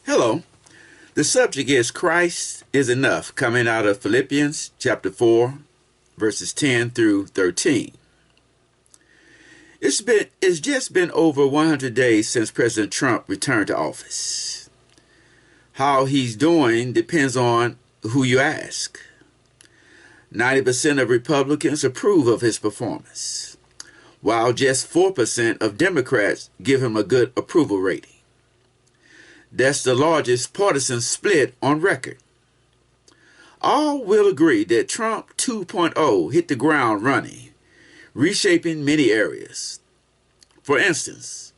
Hello. The subject is Christ is enough, coming out of Philippians chapter 4, verses 10 through 13. It's just been over 100 days since President Trump returned to office. How he's doing depends on who you ask. 90% of Republicans approve of his performance, while just 4% of Democrats give him a good approval rating. That's the largest partisan split on record. All will agree that Trump 2.0 hit the ground running, reshaping many areas. For instance,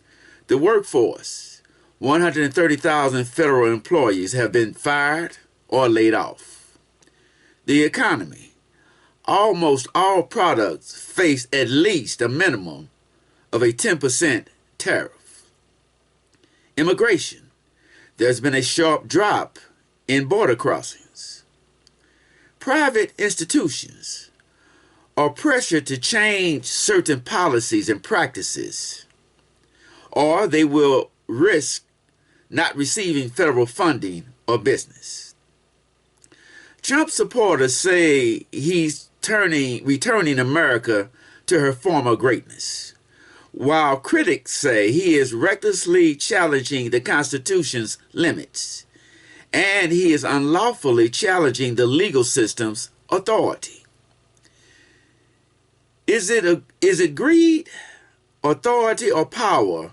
the workforce, 130,000 federal employees have been fired or laid off. The economy, almost all products face at least a minimum of a 10% tariff. Immigration, there's been a sharp drop in border crossings. Private institutions are pressured to change certain policies and practices, or they will risk not receiving federal funding or business. Trump supporters say he's returning America to her former greatness, while critics say he is recklessly challenging the Constitution's limits, and he is unlawfully challenging the legal system's authority. Is it greed, authority, or power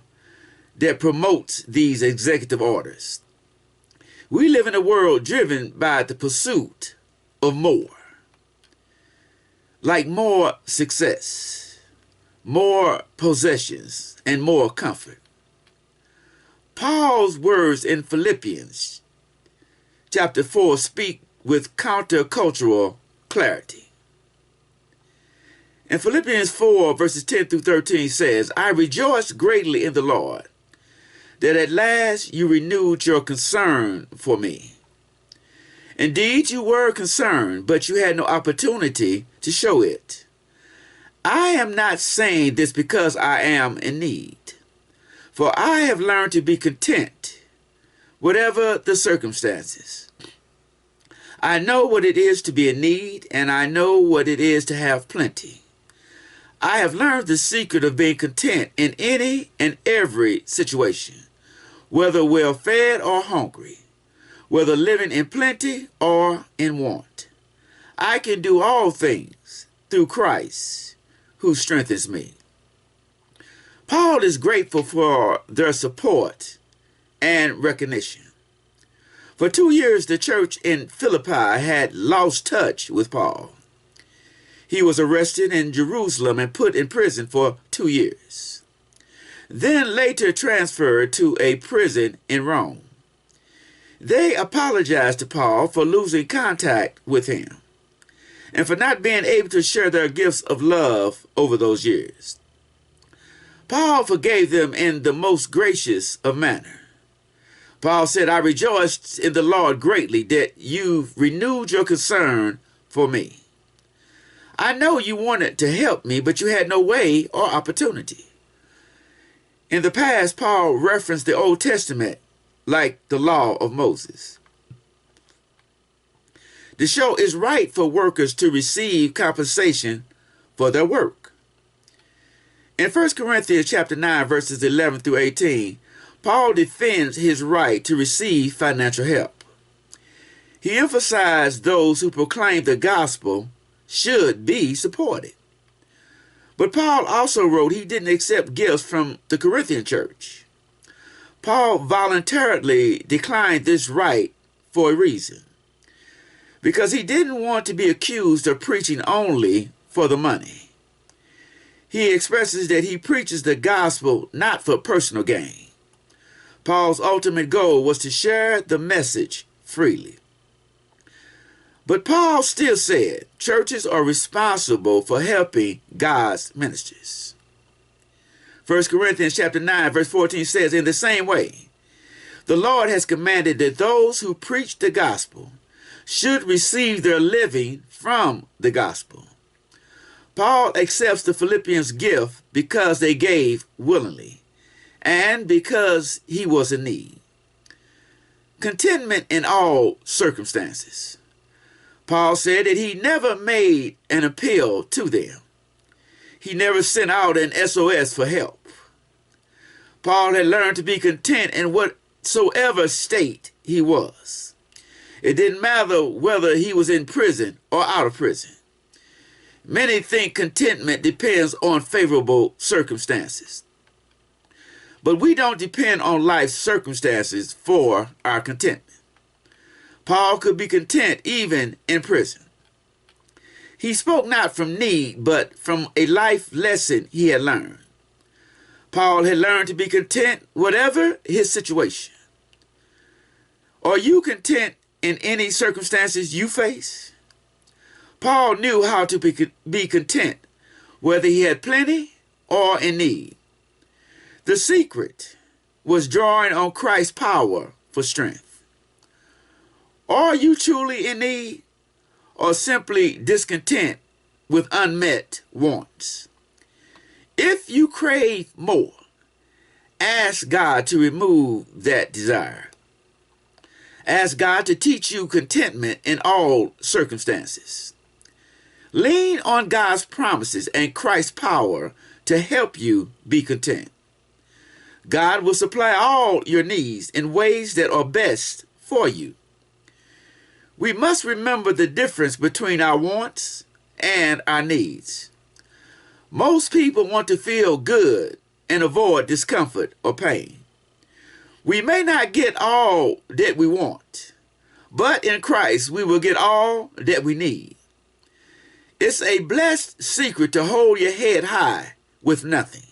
that promotes these executive orders? We live in a world driven by the pursuit of more, like more success, more possessions, and more comfort. Paul's words in Philippians chapter 4 speak with countercultural clarity. In Philippians 4, verses 10 through 13 says, I rejoice greatly in the Lord, that at last you renewed your concern for me. Indeed, you were concerned, but you had no opportunity to show it. I am not saying this because I am in need, for I have learned to be content, whatever the circumstances. I know what it is to be in need, and I know what it is to have plenty. I have learned the secret of being content in any and every situation, whether well-fed or hungry, whether living in plenty or in want. I can do all things through Christ, who strengthens me. Paul is grateful for their support and recognition. For 2 years, the church in Philippi had lost touch with Paul. He was arrested in Jerusalem and put in prison for 2 years, then later transferred to a prison in Rome. They apologized to Paul for losing contact with him and for not being able to share their gifts of love over those years. Paul forgave them in the most gracious of manner. Paul said, I rejoiced in the Lord greatly that you've renewed your concern for me. I know you wanted to help me, but you had no way or opportunity. In the past, Paul referenced the Old Testament like the law of Moses. The show is right for workers to receive compensation for their work. In 1 Corinthians chapter 9, verses 11 through 18, Paul defends his right to receive financial help. He emphasized those who proclaim the gospel should be supported. But Paul also wrote he didn't accept gifts from the Corinthian church. Paul voluntarily declined this right for a reason, because he didn't want to be accused of preaching only for the money. He expresses that he preaches the gospel not for personal gain. Paul's ultimate goal was to share the message freely. But Paul still said churches are responsible for helping God's ministers. 1 Corinthians chapter 9, verse 14 says, in the same way, the Lord has commanded that those who preach the gospel should receive their living from the gospel. Paul accepts the Philippians' gift because they gave willingly and because he was in need. Contentment in all circumstances. Paul said that he never made an appeal to them. He never sent out an SOS for help. Paul had learned to be content in whatsoever state he was. It didn't matter whether he was in prison or out of prison. Many think contentment depends on favorable circumstances. But we don't depend on life's circumstances for our contentment. Paul could be content even in prison. He spoke not from need, but from a life lesson he had learned. Paul had learned to be content whatever his situation. Are you content in any circumstances you face? Paul knew how to be content, whether he had plenty or in need. The secret was drawing on Christ's power for strength. Are you truly in need or simply discontent with unmet wants? If you crave more, ask God to remove that desire. Ask God to teach you contentment in all circumstances. Lean on God's promises and Christ's power to help you be content. God will supply all your needs in ways that are best for you. We must remember the difference between our wants and our needs. Most people want to feel good and avoid discomfort or pain. We may not get all that we want, but in Christ we will get all that we need. It's a blessed secret to hold your head high with nothing,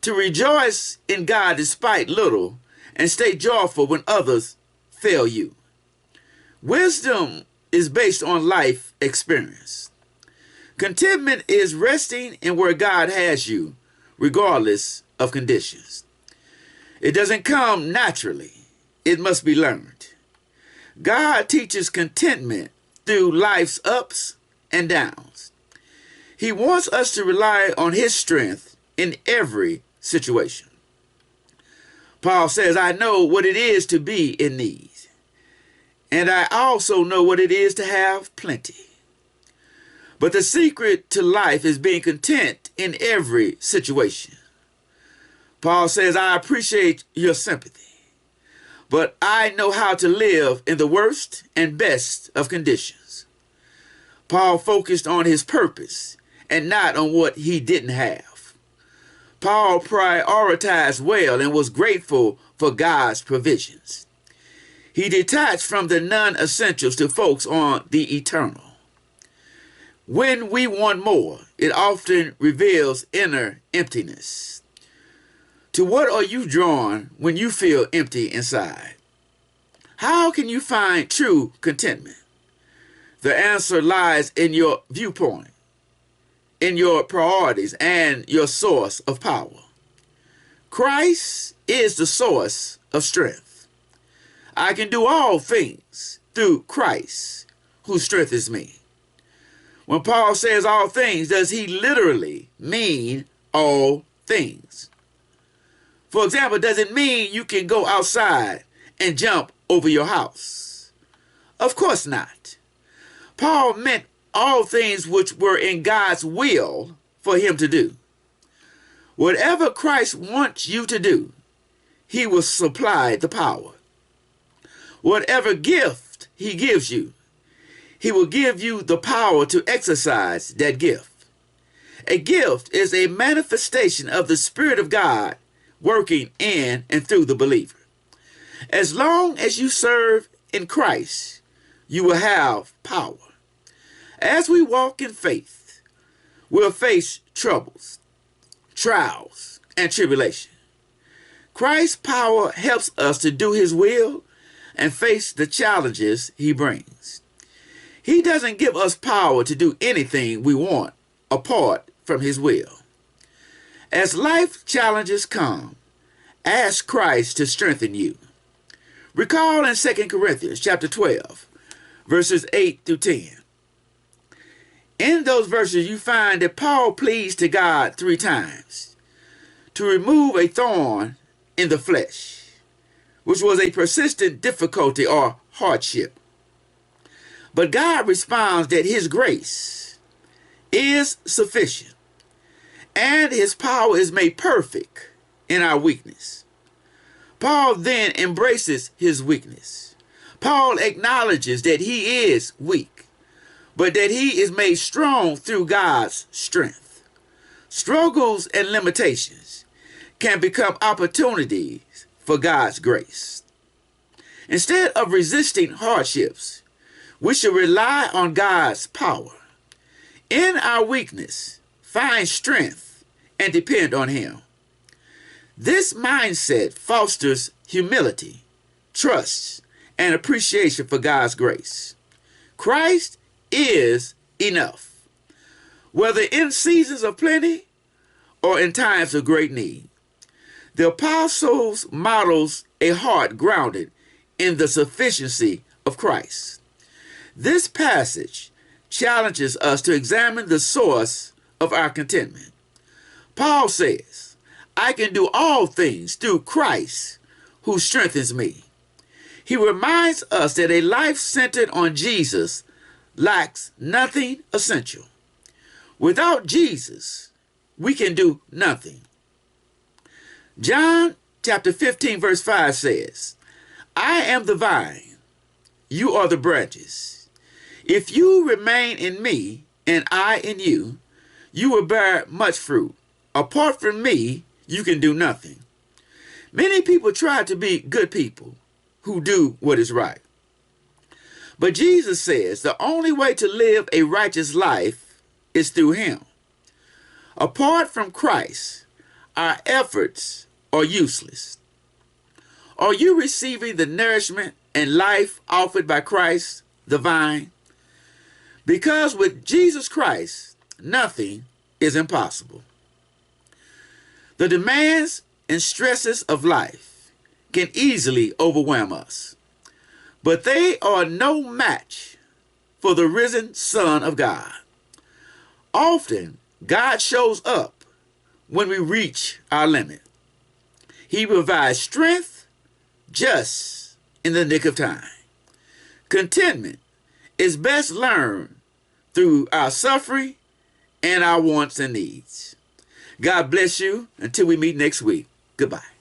to rejoice in God despite little, and stay joyful when others fail you. Wisdom is based on life experience. Contentment is resting in where God has you, regardless of conditions. It doesn't come naturally. It must be learned. God teaches contentment through life's ups and downs. He wants us to rely on his strength in every situation. Paul says, I know what it is to be in need, and I also know what it is to have plenty. But the secret to life is being content in every situation. Paul says, I appreciate your sympathy, but I know how to live in the worst and best of conditions. Paul focused on his purpose and not on what he didn't have. Paul prioritized well and was grateful for God's provisions. He detached from the non-essentials to focus on the eternal. When we want more, it often reveals inner emptiness. To what are you drawn when you feel empty inside? How can you find true contentment? The answer lies in your viewpoint, in your priorities, and your source of power. Christ is the source of strength. I can do all things through Christ who strengthens me. When Paul says all things, does he literally mean all things? For example, does it mean you can go outside and jump over your house? Of course not. Paul meant all things which were in God's will for him to do. Whatever Christ wants you to do, he will supply the power. Whatever gift he gives you, he will give you the power to exercise that gift. A gift is a manifestation of the Spirit of God working in and through the believer. As long as you serve in Christ, you will have power. As we walk in faith, we'll face troubles, trials, and tribulation. Christ's power helps us to do his will and face the challenges he brings. He doesn't give us power to do anything we want apart from his will. As life challenges come, ask Christ to strengthen you. Recall in 2 Corinthians chapter 12, verses 8 through 10. In those verses, you find that Paul pleads to God 3 times to remove a thorn in the flesh. which was a persistent difficulty or hardship. But God responds that his grace is sufficient and his power is made perfect in our weakness. Paul then embraces his weakness. Paul acknowledges that he is weak, but that he is made strong through God's strength. Struggles and limitations can become opportunities for God's grace. Instead of resisting hardships, we should rely on God's power. In our weakness, find strength and depend on him. This mindset fosters humility, trust, and appreciation for God's grace. Christ is enough, whether in seasons of plenty or in times of great need. The apostles models a heart grounded in the sufficiency of Christ. This passage challenges us to examine the source of our contentment. Paul says, I can do all things through Christ who strengthens me. He reminds us that a life centered on Jesus lacks nothing essential. Without Jesus, we can do nothing. John chapter 15 verse 5 says, I am the vine, you are the branches. If you remain in me and I in you, you will bear much fruit. Apart from me, you can do nothing. Many people try to be good people who do what is right. But Jesus says the only way to live a righteous life is through him. Apart from Christ, our efforts are useless. Are you receiving the nourishment and life offered by Christ, the vine? Because with Jesus Christ, nothing is impossible. The demands and stresses of life can easily overwhelm us, but they are no match for the risen Son of God. Often, God shows up when we reach our limit. He provides strength just in the nick of time. Contentment is best learned through our suffering and our wants and needs. God bless you until we meet next week. Goodbye.